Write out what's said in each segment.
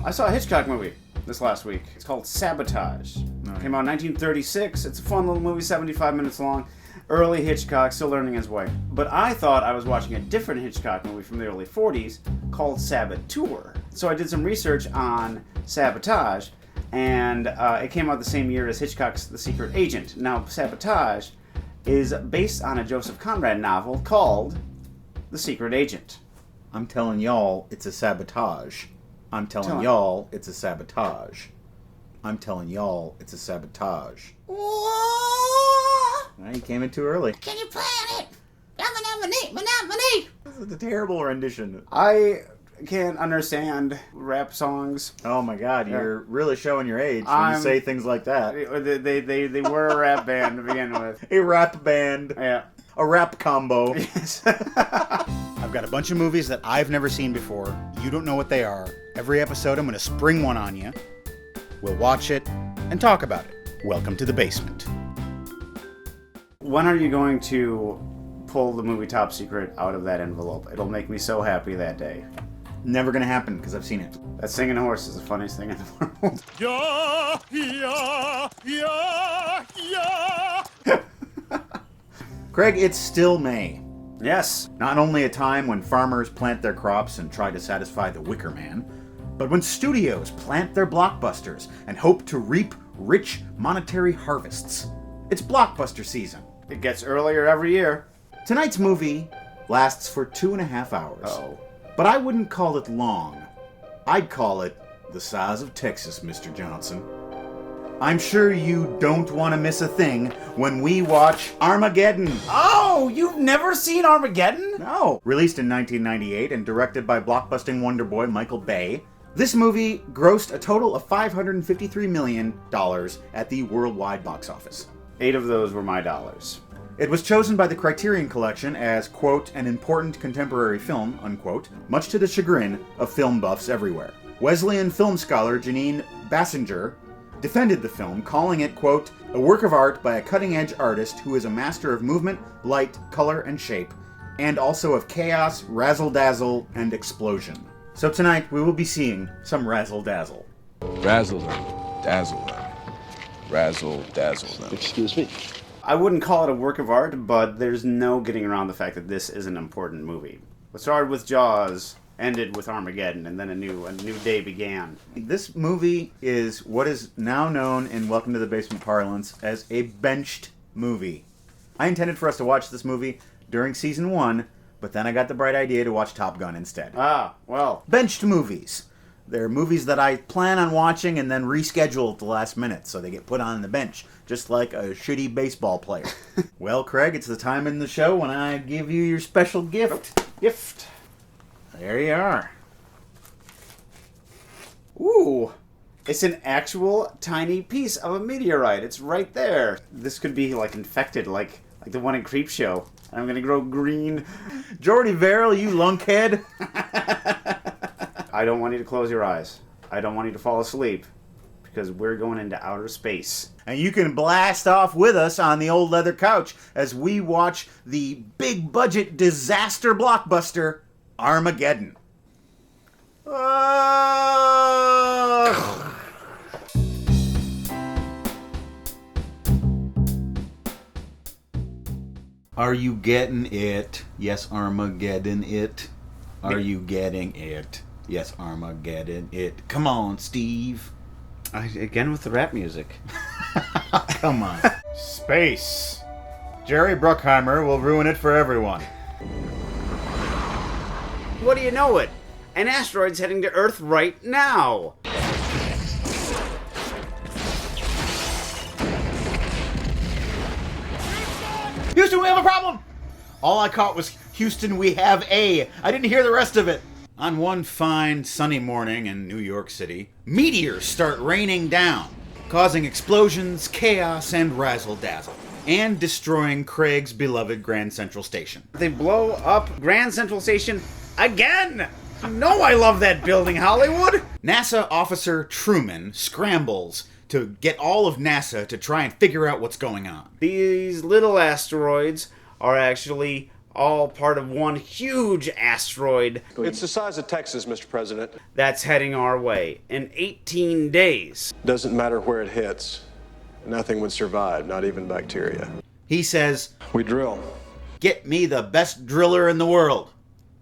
I saw a Hitchcock movie this last week. It's called Sabotage. Came out in 1936. It's a fun little movie, 75 minutes long. Early Hitchcock, still learning his way. But I thought I was watching a different Hitchcock movie from the early 40s called Saboteur. So I did some research on Sabotage, and it came out the same year as Hitchcock's The Secret Agent. Now, Sabotage is based on a Joseph Conrad novel called The Secret Agent. I'm telling y'all, it's a sabotage. I'm telling y'all, it's a sabotage. I'm telling y'all, it's a sabotage. Well, you came in too early. Can you plan it? This is a terrible rendition. I can't understand rap songs. Oh my god, you're really showing your age when you say things like that. They were a rap band to begin with. A rap band. Yeah. A rap combo. Yes. I've got a bunch of movies that I've never seen before. You don't know what they are. Every episode I'm going to spring one on you. We'll watch it and talk about it. Welcome to the basement. When are you going to pull the movie Top Secret out of that envelope? It'll make me so happy that day. Never gonna happen, because I've seen it. That singing horse is the funniest thing in the world. Yeah, yeah, yeah, yeah. Craig, it's still May. Yes. Not only a time when farmers plant their crops and try to satisfy the wicker man, but when studios plant their blockbusters and hope to reap rich monetary harvests. It's blockbuster season. It gets earlier every year. Tonight's movie lasts for 2.5 hours. Oh. But I wouldn't call it long. I'd call it the size of Texas, Mr. Johnson. I'm sure you don't want to miss a thing when we watch Armageddon. Oh, you've never seen Armageddon? No. Released in 1998 and directed by blockbusting wonder boy Michael Bay, this movie grossed a total of $553 million at the worldwide box office. 8 of those were my dollars. It was chosen by the Criterion Collection as, quote, an important contemporary film, unquote, much to the chagrin of film buffs everywhere. Wesleyan film scholar Janine Bassinger defended the film, calling it, quote, a work of art by a cutting-edge artist who is a master of movement, light, color, and shape, and also of chaos, razzle-dazzle, and explosion. So tonight we will be seeing some razzle-dazzle. Razzle them, dazzle them, razzle-dazzle them. Excuse me. I wouldn't call it a work of art, but there's no getting around the fact that this is an important movie. What started with Jaws, ended with Armageddon, and then a new day began. This movie is what is now known in Welcome to the Basement parlance as a benched movie. I intended for us to watch this movie during season 1, but then I got the bright idea to watch Top Gun instead. Ah, well. Benched movies. They're movies that I plan on watching and then reschedule at the last minute, so they get put on the bench, just like a shitty baseball player. Well, Craig, it's the time in the show when I give you your special gift. There you are. Ooh. It's an actual tiny piece of a meteorite. It's right there. This could be like infected, like the one in Creepshow. I'm gonna grow green. Jordy Verrill, you lunkhead. I don't want you to close your eyes. I don't want you to fall asleep, because we're going into outer space. And you can blast off with us on the old leather couch as we watch the big budget disaster blockbuster, Armageddon. Are you getting it? Yes, Armageddon it. Are you getting it? Yes, Armageddon it. Come on, Steve. Again with the rap music. Come on. Space. Jerry Bruckheimer will ruin it for everyone. What do you know it? An asteroid's heading to Earth right now. Houston, we have a problem! All I caught was, Houston, we have a. I didn't hear the rest of it. On one fine, sunny morning in New York City, meteors start raining down, causing explosions, chaos, and razzle-dazzle, and destroying Craig's beloved Grand Central Station. They blow up Grand Central Station again! You know I love that building, Hollywood! NASA officer Truman scrambles to get all of NASA to try and figure out what's going on. These little asteroids are actually all part of one huge asteroid It's the size of Texas, Mr. President. that's heading our way in 18 days. Doesn't matter where it hits. Nothing would survive, not even bacteria. He says, We drill. "Get me the best driller in the world."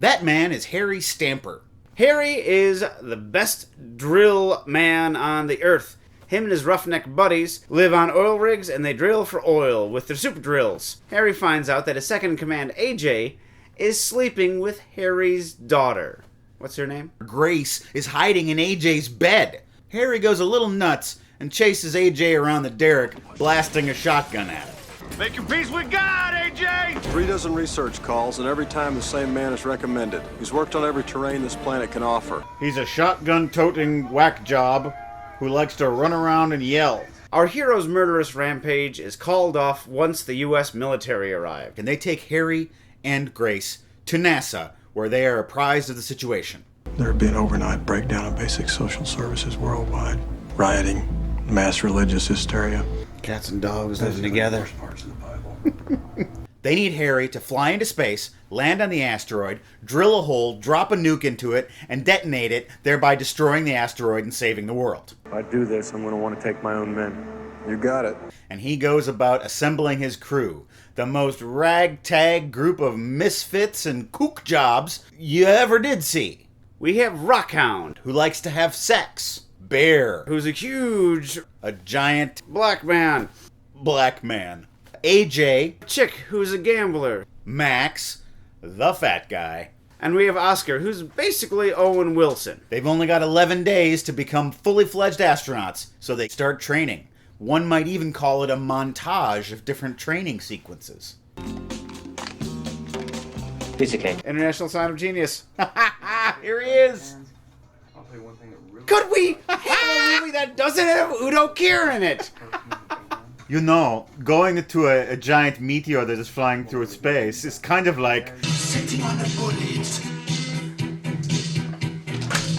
That man is Harry Stamper. Harry is the best drill man on the earth. Him and his roughneck buddies live on oil rigs and they drill for oil with their super drills. Harry finds out that his second in command, AJ, is sleeping with Harry's daughter. What's her name? Grace is hiding in AJ's bed. Harry goes a little nuts and chases AJ around the derrick, blasting a shotgun at him. Make your peace with God, AJ! 3 dozen research calls, and every time the same man is recommended. He's worked on every terrain this planet can offer. He's a shotgun-toting whack job who likes to run around and yell. Our hero's murderous rampage is called off once the U.S. military arrive. And they take Harry and Grace to NASA, where they are apprised of the situation. There'd be an overnight breakdown of basic social services worldwide. Rioting, mass religious hysteria. Cats and dogs living together. They need Harry to fly into space, land on the asteroid, drill a hole, drop a nuke into it, and detonate it, thereby destroying the asteroid and saving the world. If I do this, I'm going to want to take my own men. You got it. And he goes about assembling his crew, the most ragtag group of misfits and kook jobs you ever did see. We have Rockhound, Who likes to have sex. Bear, who's a huge a giant black man. black man. AJ, Chick, who's a gambler. Max, the fat guy. And we have Oscar, who's basically Owen Wilson. They've only got 11 days to become fully fledged astronauts, so they start training. One might even call it a montage of different training sequences. Piece of cake. International Sign of Genius. Here he is! Could we have a movie that doesn't have Udo Kier in it? You know, going into a giant meteor that is flying through space is kind of like Sitting on the bullet.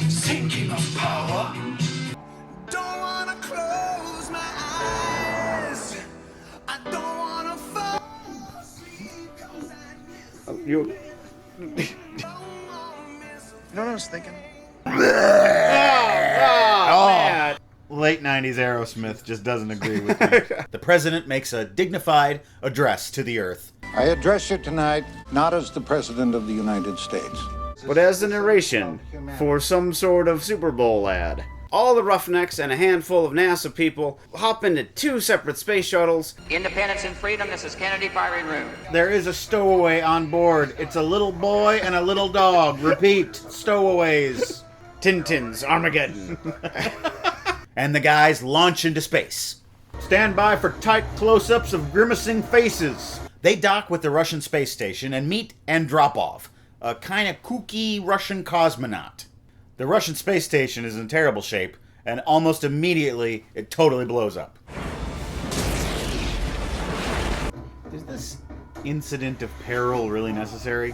Thinking of power. Don't wanna close my eyes. I don't wanna fall asleep. You. You know what I was thinking? Man. late 90s Aerosmith just doesn't agree with me. The president makes a dignified address to the Earth. I address you tonight not as the President of the United States, But as the narration for some sort of Super Bowl ad. All the Roughnecks and a handful of NASA people hop into 2 separate space shuttles. Independence and freedom, this is Kennedy Firing Room. There is a stowaway on board. It's a little boy and a little dog. Repeat, stowaways. Tintin's Armageddon. And the guys launch into space. Stand by for tight close-ups of grimacing faces. They dock with the Russian space station and meet Andropov, a kind of kooky Russian cosmonaut. The Russian space station is in terrible shape, and almost immediately it totally blows up. Is this incident of peril really necessary?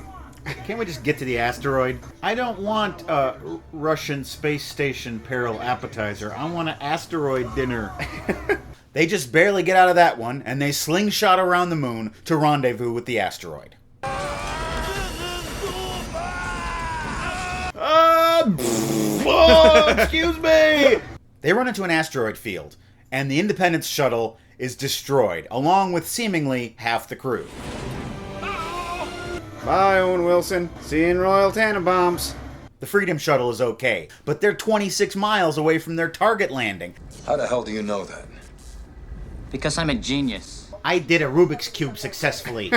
Can't we just get to the asteroid? I don't want a Russian space station peril appetizer. I want an asteroid dinner. They just barely get out of that one, and they slingshot around the moon to rendezvous with the asteroid. Oh, excuse me! They run into an asteroid field, and the Independence shuttle is destroyed, along with seemingly half the crew. Bye, Owen Wilson. See you in Royal Tannenbaums. The Freedom shuttle is okay, but they're 26 miles away from their target landing. How the hell do you know that? Because I'm a genius. I did a Rubik's Cube successfully.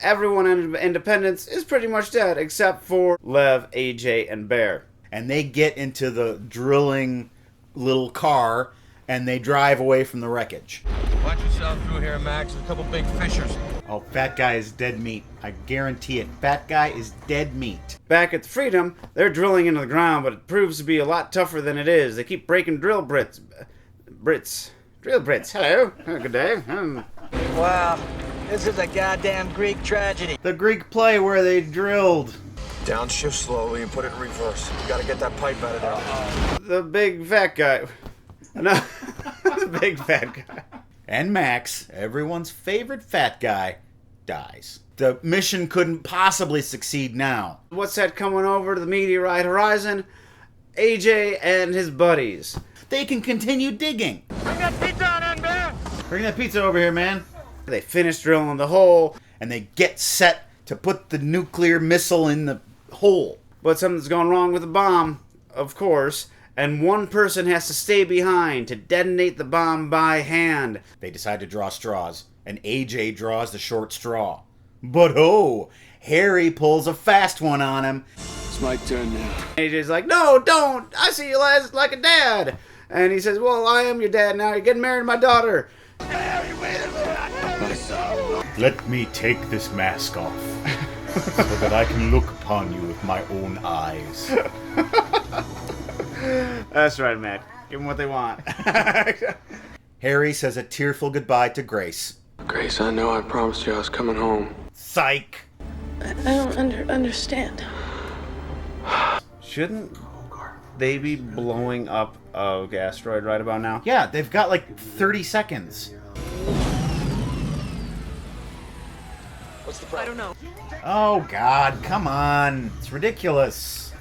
Everyone in Independence is pretty much dead except for Lev, AJ, and Bear. And they get into the drilling little car, and they drive away from the wreckage. Watch yourself through here, Max. A couple big fishers. Oh, fat guy is dead meat. I guarantee it. Fat guy is dead meat. Back at the Freedom, they're drilling into the ground, but it proves to be a lot tougher than it is. They keep breaking drill brits. Drill brits. Hello. Good day. Wow, this is a goddamn Greek tragedy. The Greek play where they drilled. Downshift slowly and put it in reverse. You gotta get that pipe out of there. The big fat guy. No, the big fat guy. And Max, everyone's favorite fat guy, dies. The mission couldn't possibly succeed now. What's that coming over to the meteorite horizon? AJ and his buddies. They can continue digging. Bring that pizza on in, Bear! Bring that pizza over here, man. They finish drilling the hole, And they get set to put the nuclear missile in the hole. but something's gone wrong with the bomb, of course, and one person has to stay behind to detonate the bomb by hand. They decide to draw straws, and AJ draws the short straw. But oh, Harry pulls a fast one on him. It's my turn now. AJ's like, no, don't! I see you as like a dad! And he says, well, I am your dad now. You're getting married to my daughter. Let me take this mask off, so that I can look upon you with my own eyes. That's right, Matt. Give them what they want. Harry says a tearful goodbye to Grace. Grace, I know I promised you I was coming home. Psych! I don't understand. Shouldn't they be blowing up a asteroid right about now? Yeah, they've got like 30 seconds. What's the problem? I don't know. Oh God, come on. It's ridiculous.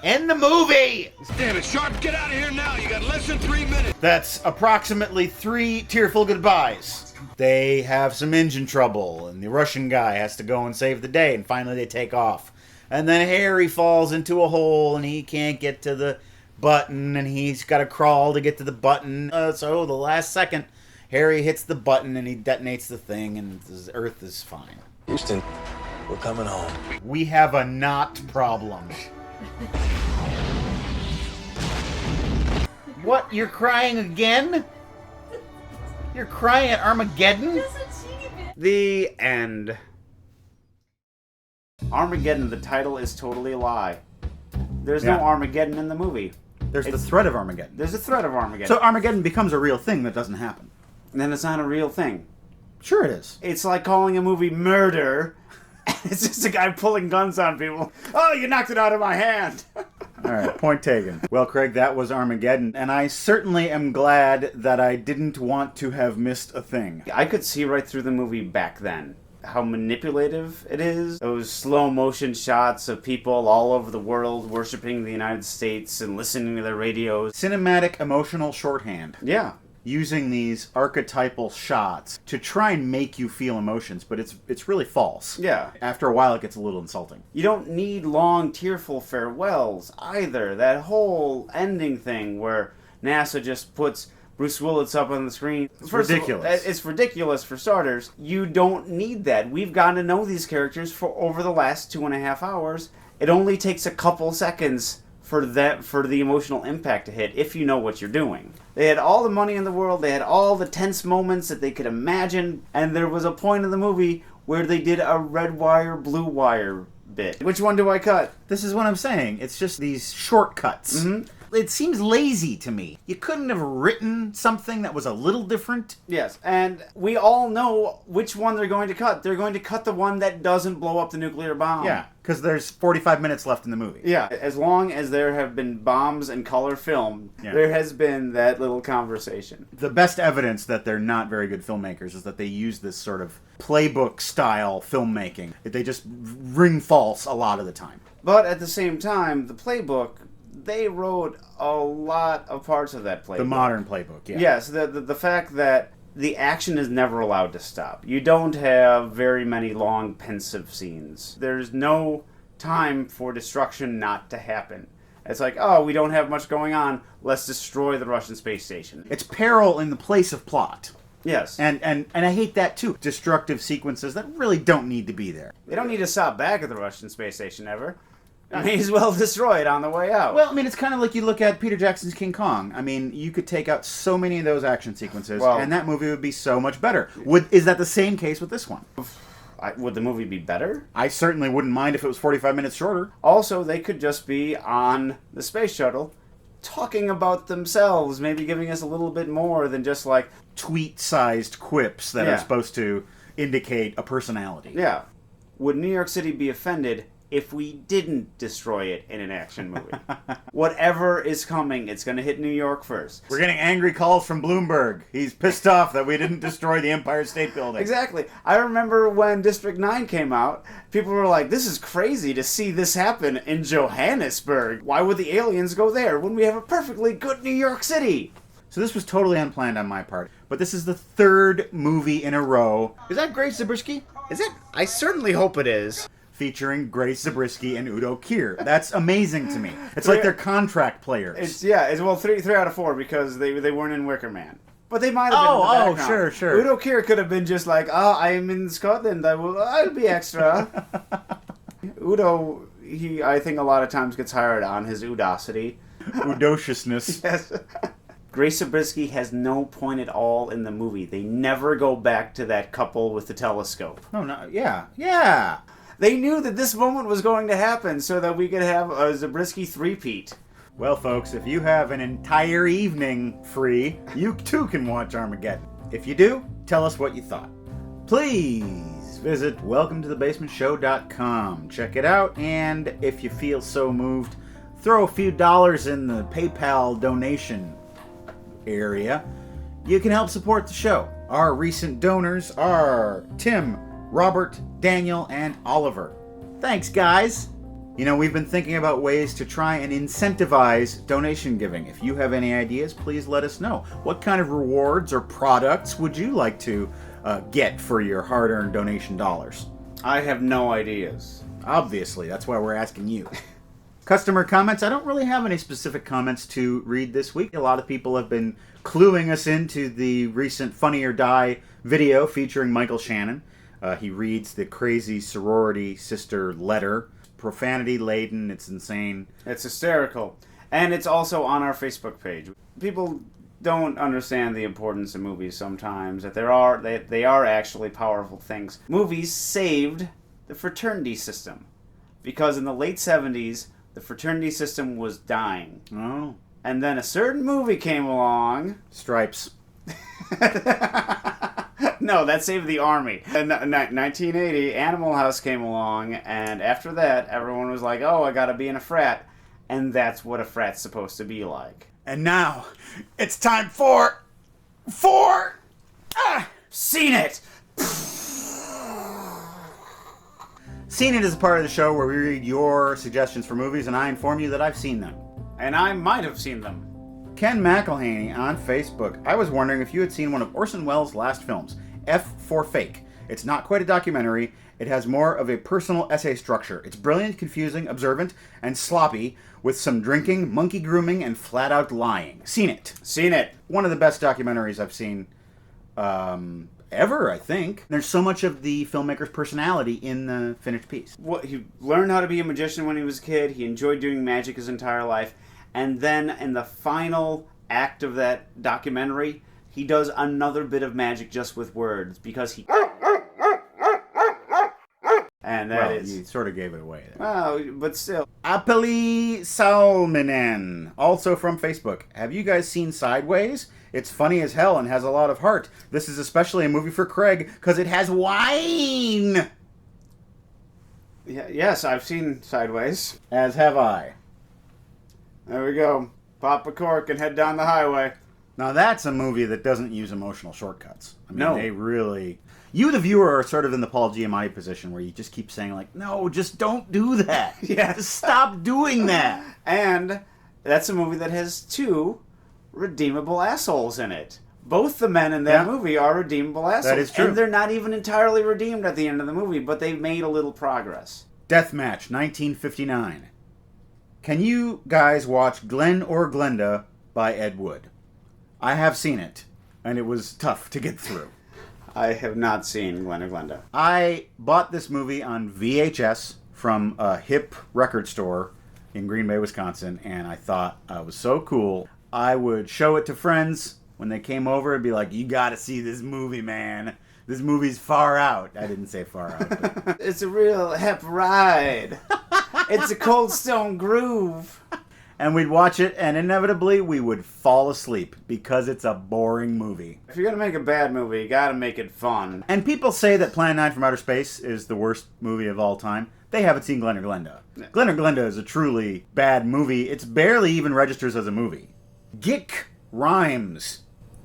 End the movie! Damn it, Sharp, get out of here now. You got less than 3 minutes. That's approximately 3 tearful goodbyes. They have some engine trouble, and the Russian guy has to go and save the day, and finally they take off. And then Harry falls into a hole, and he can't get to the button, and he's got to crawl to get to the button. So the last second, Harry hits the button, and he detonates the thing, and the Earth is fine. Houston, we're coming home. We have a not problem. What? You're crying again? You're crying at Armageddon? The end. Armageddon, the title is totally a lie. There's no Yeah. Armageddon in the movie. There's the threat of Armageddon. There's a threat of Armageddon. So Armageddon becomes a real thing that doesn't happen. And then it's not a real thing. Sure it is. It's like calling a movie Murder. It's just a guy pulling guns on people. Oh, you knocked it out of my hand. All right, point taken. Well, Craig, that was Armageddon, and I certainly am glad that I didn't want to have missed a thing. I could see right through the movie back then. How manipulative it is. Those slow motion shots of people all over the world worshiping the United States and listening to their radios. Cinematic emotional shorthand. Yeah. Using these archetypal shots to try and make you feel emotions, but it's really false. Yeah. After a while, it gets a little insulting. You don't need long, tearful farewells either. That whole ending thing where NASA just puts Bruce Willis up on the screen. It's ridiculous. It's ridiculous for starters. You don't need that. We've gotten to know these characters for over the last 2.5 hours. It only takes a couple seconds for the emotional impact to hit if you know what you're doing. They had all the money in the world, they had all the tense moments that they could imagine, and there was a point in the movie where they did a red wire, blue wire bit. Which one do I cut? This is what I'm saying. It's just these shortcuts. Mm-hmm. It seems lazy to me. You couldn't have written something that was a little different? Yes, and we all know which one they're going to cut. They're going to cut the one that doesn't blow up the nuclear bomb. Yeah, because there's 45 minutes left in the movie. Yeah, as long as there have been bombs and color film, there has been that little conversation. The best evidence that they're not very good filmmakers is that they use this sort of playbook-style filmmaking. They just ring false a lot of the time. But at the same time, the playbook, they wrote a lot of parts of that playbook. The modern playbook, yeah. Yes, the fact that the action is never allowed to stop. You don't have very many long, pensive scenes. There's no time for destruction not to happen. It's like, oh, we don't have much going on. Let's destroy the Russian space station. It's peril in the place of plot. Yes. And I hate that too. Destructive sequences that really don't need to be there. They don't need to stop back at the Russian space station ever. May as well destroy it on the way out. Well, I mean, it's kind of like you look at Peter Jackson's King Kong. I mean, you could take out so many of those action sequences, and that movie would be so much better. Is that the same case with this one? Would the movie be better? I certainly wouldn't mind if it was 45 minutes shorter. Also, they could just be on the space shuttle talking about themselves, maybe giving us a little bit more than just like tweet-sized quips that are supposed to indicate a personality. Yeah. Would New York City be offended if we didn't destroy it in an action movie. Whatever is coming, it's going to hit New York first. We're getting angry calls from Bloomberg. He's pissed off that we didn't destroy the Empire State Building. Exactly. I remember when District 9 came out, people were like, this is crazy to see this happen in Johannesburg. Why would the aliens go there when we have a perfectly good New York City? So this was totally unplanned on my part, but this is the third movie in a row. Is that Grace Zabriskie? Is it? I certainly hope it is. Featuring Grace Zabriskie and Udo Kier. That's amazing to me. It's like they're contract players. It's three out of four because they weren't in Wicker Man. But they might have been in the background. Sure. Udo Kier could have been just like, I am in Scotland, I'll be extra. Udo, I think a lot of times gets hired on his udosity. Udociousness. Yes. Grace Zabriskie has no point at all in the movie. They never go back to that couple with the telescope. Yeah. They knew that this moment was going to happen so that we could have a Zabriskie three-peat. Well, folks, if you have an entire evening free, you too can watch Armageddon. If you do, tell us what you thought. Please visit welcometothebasementshow.com. Check it out, and if you feel so moved, throw a few dollars in the PayPal donation area. You can help support the show. Our recent donors are Tim, Robert, Daniel, and Oliver. Thanks, guys! You know, we've been thinking about ways to try and incentivize donation giving. If you have any ideas, please let us know. What kind of rewards or products would you like to get for your hard-earned donation dollars? I have no ideas. Obviously, that's why we're asking you. Customer comments. I don't really have any specific comments to read this week. A lot of people have been cluing us into the recent Funny or Die video featuring Michael Shannon. He reads the crazy sorority sister letter. Profanity-laden. It's insane. It's hysterical. And it's also on our Facebook page. People don't understand the importance of movies sometimes, that they are actually powerful things. Movies saved the fraternity system. Because in the late 70s, the fraternity system was dying. Oh. And then a certain movie came along. Stripes. No, that saved the army. In 1980, Animal House came along, and after that, everyone was like, oh, I gotta be in a frat. And that's what a frat's supposed to be like. And now, it's time for... Seen It! Seen It is a part of the show where we read your suggestions for movies, and I inform you that I've seen them. And I might have seen them. Ken McElhaney on Facebook. I was wondering if you had seen one of Orson Welles' last films, F for Fake. It's not quite a documentary. It has more of a personal essay structure. It's brilliant, confusing, observant, and sloppy, with some drinking, monkey grooming, and flat-out lying. Seen It. Seen It. One of the best documentaries I've seen ever, I think. There's so much of the filmmaker's personality in the finished piece. He learned how to be a magician when he was a kid. He enjoyed doing magic his entire life. And then in the final act of that documentary, he does another bit of magic just with words because he... And that is... You sort of gave it away there. Oh, but still. Apeli Salminen, also from Facebook. Have you guys seen Sideways? It's funny as hell and has a lot of heart. This is especially a movie for Craig because it has wine! Yes, I've seen Sideways. As have I. There we go. Pop a cork and head down the highway. Now that's a movie that doesn't use emotional shortcuts. I mean, no. They really... You, the viewer, are sort of in the Paul Giamatti position where you just keep saying, like, no, just don't do that. Yeah. Just stop doing that. And that's a movie that has two redeemable assholes in it. Both the men in that movie are redeemable assholes. That is true. And they're not even entirely redeemed at the end of the movie, but they've made a little progress. Deathmatch, 1959. Can you guys watch Glenn or Glenda by Ed Wood? I have seen it, and it was tough to get through. I have not seen Glenn or Glenda. I bought this movie on VHS from a hip record store in Green Bay, Wisconsin, and I thought it was so cool. I would show it to friends when they came over and be like, you gotta see this movie, man. This movie's far out. I didn't say far out. But... It's a real hep ride. It's a Cold Stone Groove. And we'd watch it, and inevitably we would fall asleep because it's a boring movie. If you're going to make a bad movie, you got to make it fun. And people say that Plan 9 from Outer Space is the worst movie of all time. they haven't seen Glen or Glenda. Glen or Glenda is a truly bad movie. It barely even registers as a movie. Gick rhymes.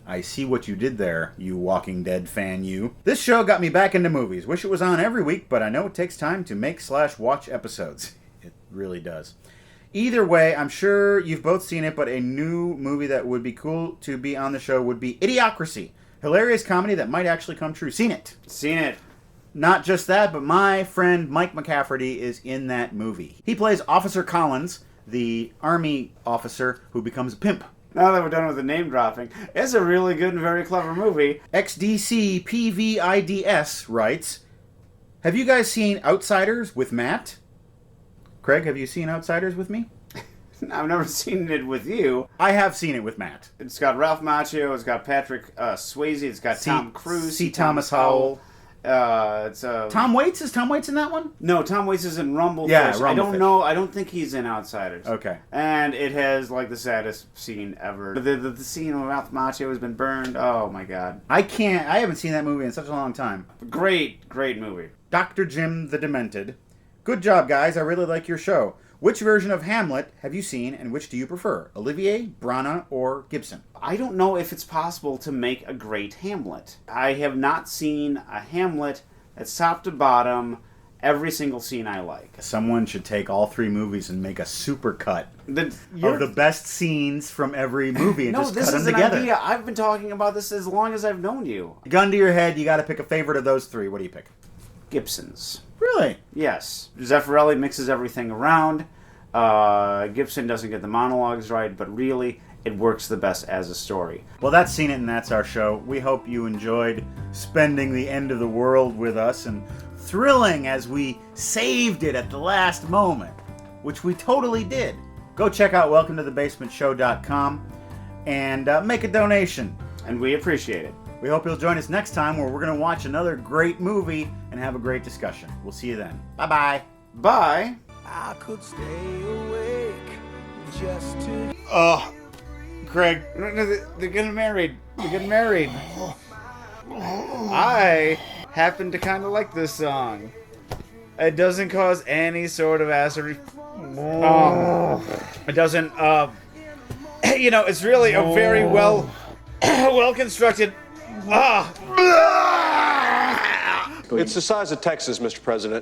I see what you did there, you Walking Dead fan, you. This show got me back into movies. Wish it was on every week, but I know it takes time to make/watch episodes. It really does. Either way, I'm sure you've both seen it, but a new movie that would be cool to be on the show would be Idiocracy. Hilarious comedy that might actually come true. Seen it. Seen it. Not just that, but my friend Mike McCafferty is in that movie. He plays Officer Collins, the army officer who becomes a pimp. Now that we're done with the name dropping, it's a really good and very clever movie. XDCPVIDS writes, have you guys seen Outsiders with Matt? Craig, have you seen Outsiders with me? I've never seen it with you. I have seen it with Matt. It's got Ralph Macchio, it's got Patrick Swayze, it's got Tom Cruise, C. Thomas Howell. Tom Waits? Is Tom Waits in that one? No, Tom Waits is in Rumblefish. Yeah, Rumblefish. I don't know. I don't think he's in Outsiders. Okay. And it has like the saddest scene ever. The scene where Ralph Macchio has been burned. Oh my god. I haven't seen that movie in such a long time. Great movie. Dr. Jim the Demented. Good job, guys. I really like your show. Which version of Hamlet have you seen, and which do you prefer? Olivier, Brana, or Gibson? I don't know if it's possible to make a great Hamlet. I have not seen a Hamlet that's top to bottom, every single scene I like. Someone should take all three movies and make a supercut of the best scenes from every movie and just cut them together. No, this is an idea. I've been talking about this as long as I've known you. Gun to your head, you got to pick a favorite of those three. What do you pick? Gibson's. Really? Yes. Zeffirelli mixes everything around. Gibson doesn't get the monologues right, but really, it works the best as a story. Well, that's Seen It, and that's our show. We hope you enjoyed spending the end of the world with us and thrilling as we saved it at the last moment, which we totally did. Go check out welcometothebasementshow.com and make a donation. And we appreciate it. We hope you'll join us next time where we're going to watch another great movie and have a great discussion. We'll see you then. Bye-bye. Bye. I could stay awake just to... Craig, they're getting married. They're getting married. I happen to kind of like this song. It doesn't cause any sort of acid. It doesn't. It's really a very well constructed. It's the size of Texas, Mr. President.